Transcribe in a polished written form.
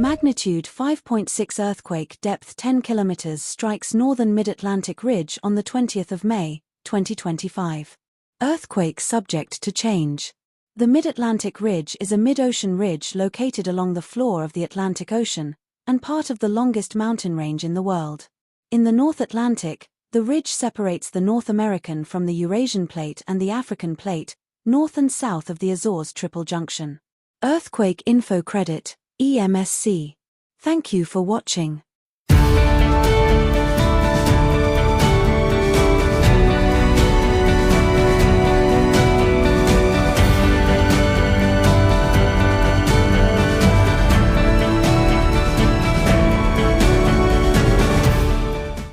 Magnitude 5.6 earthquake, depth 10 kilometers, strikes northern Mid-Atlantic Ridge on the 20th of May, 2025. Earthquake subject to change. The Mid-Atlantic Ridge is a mid-ocean ridge located along the floor of the Atlantic Ocean, and part of the longest mountain range in the world. In the North Atlantic, the ridge separates the North American from the Eurasian Plate and the African Plate, north and south of the Azores Triple Junction. Earthquake Info Credit, EMSC. Thank you for watching.